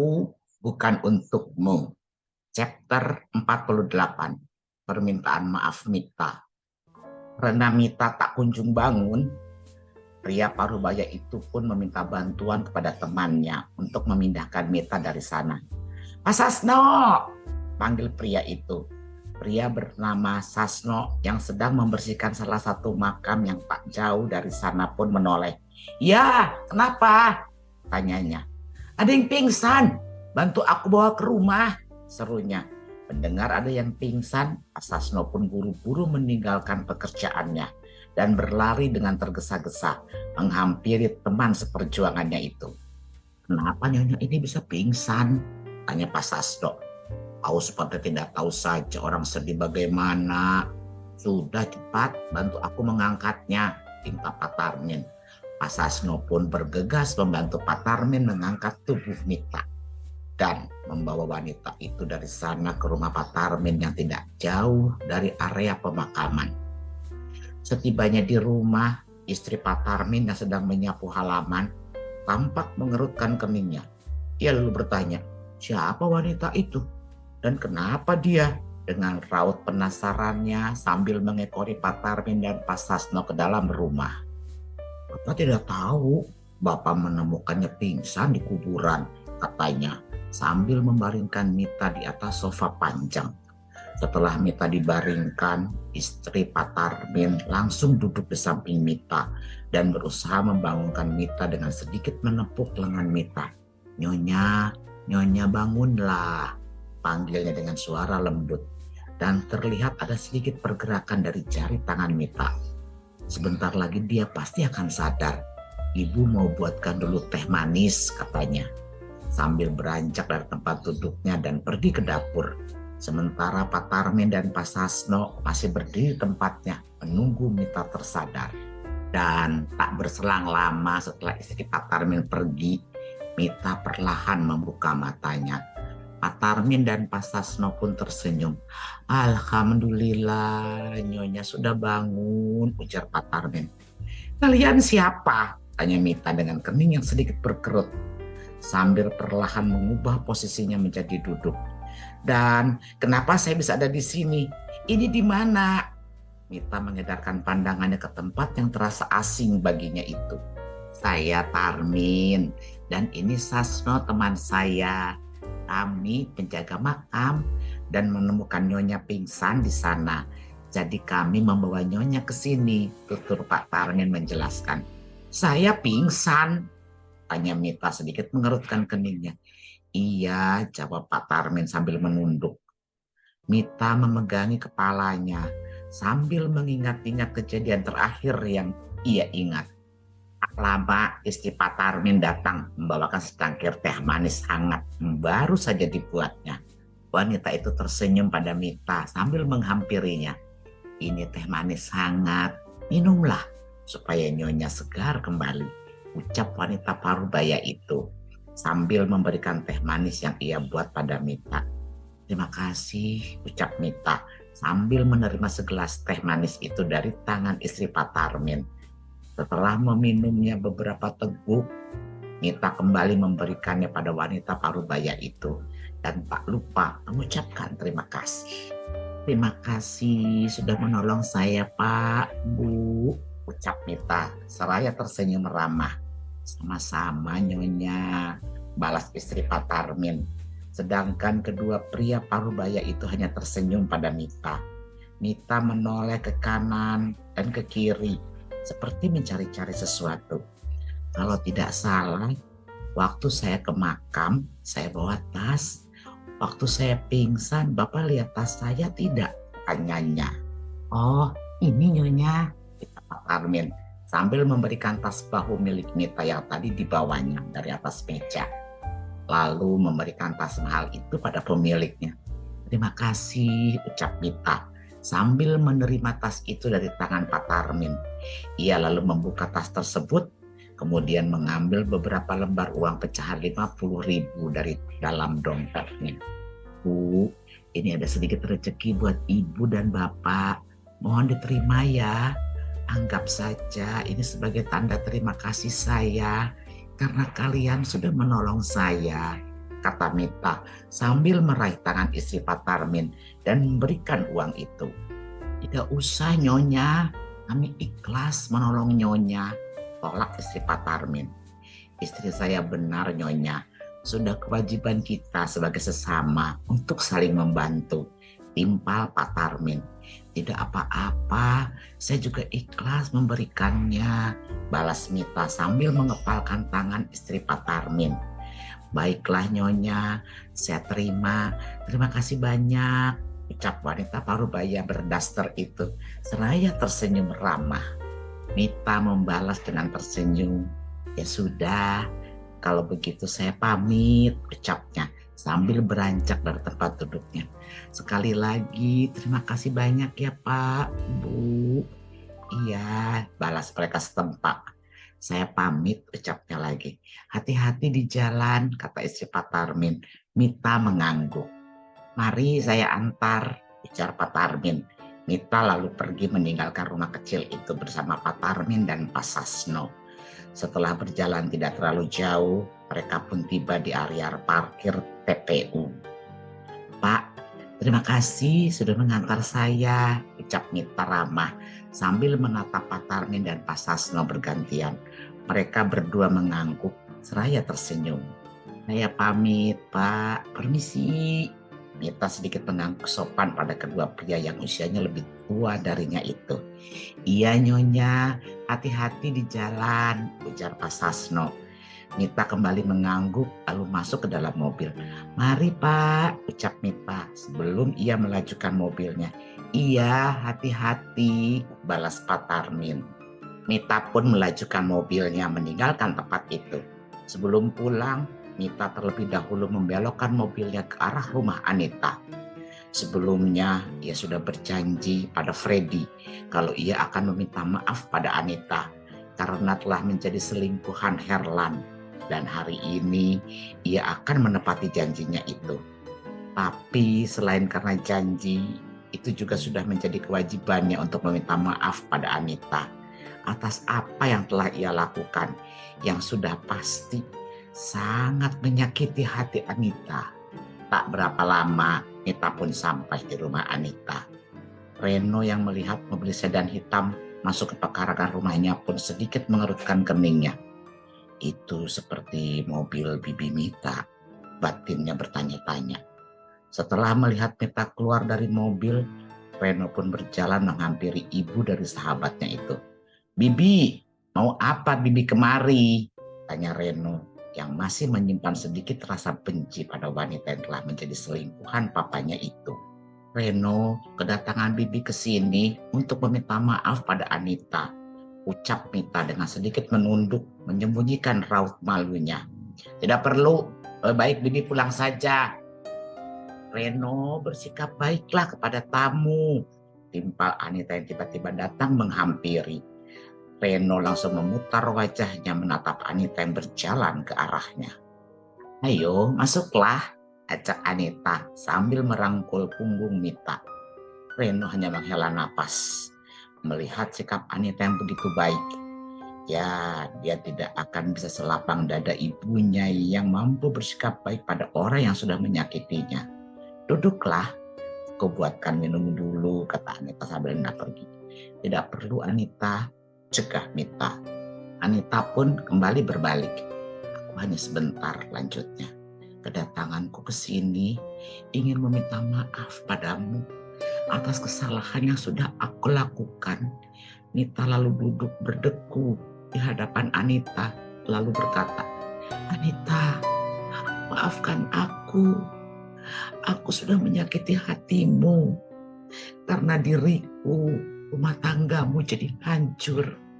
Untukku, bukan untukmu. Chapter 48. Permintaan maaf Mita. Karena Mita tak kunjung bangun, pria parubaya itu pun meminta bantuan kepada temannya untuk memindahkan Mita dari sana. Pak Sasno, panggil pria itu. Pria bernama Sasno yang sedang membersihkan salah satu makam yang tak jauh dari sana pun menoleh. Ya, kenapa? Tanyanya. Ada yang pingsan, bantu aku bawa ke rumah, serunya. Mendengar ada yang pingsan, Pak Sasno pun buru-buru meninggalkan pekerjaannya dan berlari dengan tergesa-gesa menghampiri teman seperjuangannya itu. Kenapa nyonya ini bisa pingsan? Tanya Pak Sasno. Kau seperti tidak tahu saja orang sedih bagaimana. Sudah cepat bantu aku mengangkatnya, pinta Pak Tarmin. Pak Sasno pun bergegas membantu Pak Tarmin mengangkat tubuh Mita dan membawa wanita itu dari sana ke rumah Pak Tarmin yang tidak jauh dari area pemakaman. Setibanya di rumah, istri Pak Tarmin yang sedang menyapu halaman tampak mengerutkan keningnya. Ia lalu bertanya, siapa wanita itu? Dan kenapa dia? Dengan raut penasarannya sambil mengekori Pak Tarmin dan Pak Sasno ke dalam rumah. Bapak tidak tahu, Bapak menemukannya pingsan di kuburan, katanya, sambil membaringkan Mita di atas sofa panjang. Setelah Mita dibaringkan, istri Pak Tarmin langsung duduk di samping Mita dan berusaha membangunkan Mita dengan sedikit menepuk lengan Mita. Nyonya, Nyonya bangunlah, panggilnya dengan suara lembut. Dan terlihat ada sedikit pergerakan dari jari tangan Mita. Sebentar lagi dia pasti akan sadar. Ibu mau buatkan dulu teh manis, katanya. Sambil beranjak dari tempat duduknya dan pergi ke dapur. Sementara Pak Tarmin dan Pak Sasno masih berdiri di tempatnya menunggu Mita tersadar. Dan tak berselang lama setelah istri Pak Tarmin pergi, Mita perlahan membuka matanya. Pak Tarmin dan Pak Sasno pun tersenyum. Alhamdulillah, Nyonya sudah bangun, ujar Pak Tarmin. Kalian siapa? Tanya Mita dengan kening yang sedikit berkerut. Sambil perlahan mengubah posisinya menjadi duduk. Dan kenapa saya bisa ada di sini? Ini di mana? Mita mengedarkan pandangannya ke tempat yang terasa asing baginya itu. Saya Tarmin, dan ini Sasno teman saya. Kami penjaga makam dan menemukan Nyonya pingsan di sana. Jadi kami membawa Nyonya ke sini, tutur Pak Tarmin menjelaskan. Saya pingsan, tanya Mita sedikit mengerutkan keningnya. Iya, jawab Pak Tarmin sambil menunduk. Mita memegangi kepalanya sambil mengingat-ingat kejadian terakhir yang ia ingat. Lama istri Pak Tarmin datang membawakan secangkir teh manis hangat baru saja dibuatnya. Wanita itu tersenyum pada Mita sambil menghampirinya. Ini teh manis hangat, minumlah supaya Nyonya segar kembali, ucap wanita parubaya itu sambil memberikan teh manis yang ia buat pada Mita. Terima kasih, ucap Mita sambil menerima segelas teh manis itu dari tangan istri Pak Tarmin. Setelah meminumnya beberapa teguk, Mita kembali memberikannya pada wanita parubaya itu dan tak lupa mengucapkan terima kasih. Terima kasih sudah menolong saya, Pak, Bu, ucap Mita seraya tersenyum ramah. Sama-sama, Nyonya, balas istri Pak Tarmin. Sedangkan kedua pria parubaya itu hanya tersenyum pada Mita. Mita menoleh ke kanan dan ke kiri seperti mencari-cari sesuatu. Kalau tidak salah, waktu saya ke makam, saya bawa tas. Waktu saya pingsan, Bapak lihat tas saya tidak? Tanyanya. Oh, ini Nyonya, kata Pak Tarmin sambil memberikan tas bahu milik Mita yang tadi dibawanya dari atas meja. Lalu memberikan tas mahal itu pada pemiliknya. Terima kasih, ucap Mita sambil menerima tas itu dari tangan Pak Tarmin. Ia lalu membuka tas tersebut, kemudian mengambil beberapa lembar uang pecahan 50.000 dari dalam dompetnya. Bu, ini ada sedikit rezeki buat Ibu dan Bapak. Mohon diterima ya. Anggap saja ini sebagai tanda terima kasih saya karena kalian sudah menolong saya. kata Mita sambil meraih tangan istri Pak Tarmin dan memberikan uang itu. Tidak usah Nyonya, kami ikhlas menolong Nyonya, tolak istri Pak Tarmin. Istri saya benar Nyonya, sudah kewajiban kita sebagai sesama untuk saling membantu, timpal Pak Tarmin. Tidak apa-apa, saya juga ikhlas memberikannya, balas Mita sambil mengepalkan tangan istri Pak Tarmin. Baiklah Nyonya, saya terima. Terima kasih banyak, ucap wanita parubaya berdaster itu seraya tersenyum ramah. Mita membalas dengan tersenyum. Ya sudah, kalau begitu saya pamit, ucapnya sambil beranjak dari tempat duduknya. Sekali lagi terima kasih banyak ya Pak, Bu. Iya, balas mereka setempat. Saya pamit, ucapnya lagi. Hati-hati di jalan, kata istri Pak Tarmin. Mita mengangguk. Mari saya antar, ujar Pak Tarmin. Mita lalu pergi meninggalkan rumah kecil itu bersama Pak Tarmin dan Pak Sasno. Setelah berjalan tidak terlalu jauh, mereka pun tiba di area parkir TPU. Pak, terima kasih sudah mengantar saya, ucap Mita ramah sambil menatap Pak Tarmin dan Pak Sasno bergantian. Mereka berdua mengangguk seraya tersenyum. Saya pamit, Pak. Permisi. Mita sedikit mengangguk sopan pada kedua pria yang usianya lebih tua darinya itu. Iya Nyonya, hati-hati di jalan, ujar Pak Sasno. Mita kembali mengangguk lalu masuk ke dalam mobil. Mari Pak, ucap Mita sebelum ia melajukan mobilnya. Iya, hati-hati, balas Pak Tarmin. Mita pun melajukan mobilnya meninggalkan tempat itu. Sebelum pulang, Mita terlebih dahulu membelokkan mobilnya ke arah rumah Anita. Sebelumnya, ia sudah berjanji pada Freddy kalau ia akan meminta maaf pada Anita karena telah menjadi selingkuhan Herlan. Dan hari ini, ia akan menepati janjinya itu. Tapi selain karena janji, itu juga sudah menjadi kewajibannya untuk meminta maaf pada Anita atas apa yang telah ia lakukan, yang sudah pasti sangat menyakiti hati Anita. Tak berapa lama, Mita pun sampai di rumah Anita. Reno yang melihat mobil sedan hitam masuk ke pekarangan rumahnya pun sedikit mengerutkan keningnya. Itu seperti mobil bibi Mita, batinnya bertanya-tanya. Setelah melihat Mita keluar dari mobil, Reno pun berjalan menghampiri ibu dari sahabatnya itu. Bibi, mau apa Bibi kemari? Tanya Reno yang masih menyimpan sedikit rasa benci pada wanita yang telah menjadi selingkuhan papanya itu. Reno, kedatangan Bibi ke sini untuk meminta maaf pada Anita, ucap Mita dengan sedikit menunduk, menyembunyikan raut malunya. Tidak perlu, lebih baik Bibi pulang saja. Reno, bersikap baiklah kepada tamu, timpal Anita yang tiba-tiba datang menghampiri. Reno langsung memutar wajahnya menatap Anita yang berjalan ke arahnya. Ayo, masuklah, ajak Anita sambil merangkul punggung Mita. Reno hanya menghela napas melihat sikap Anita yang begitu baik. Ya, dia tidak akan bisa selapang dada ibunya yang mampu bersikap baik pada orang yang sudah menyakitinya. Duduklah, aku buatkan minum dulu, kata Anita sambil hendak pergi. Tidak perlu Anita, cegah Mita. Anita pun kembali berbalik. Aku hanya sebentar, lanjutnya. Kedatanganku ke sini ingin meminta maaf padamu atas kesalahan yang sudah aku lakukan. Mita lalu duduk berdeku di hadapan Anita lalu berkata, Anita, maafkan aku. Aku sudah menyakiti hatimu karena diriku, rumah tanggamu jadi hancur.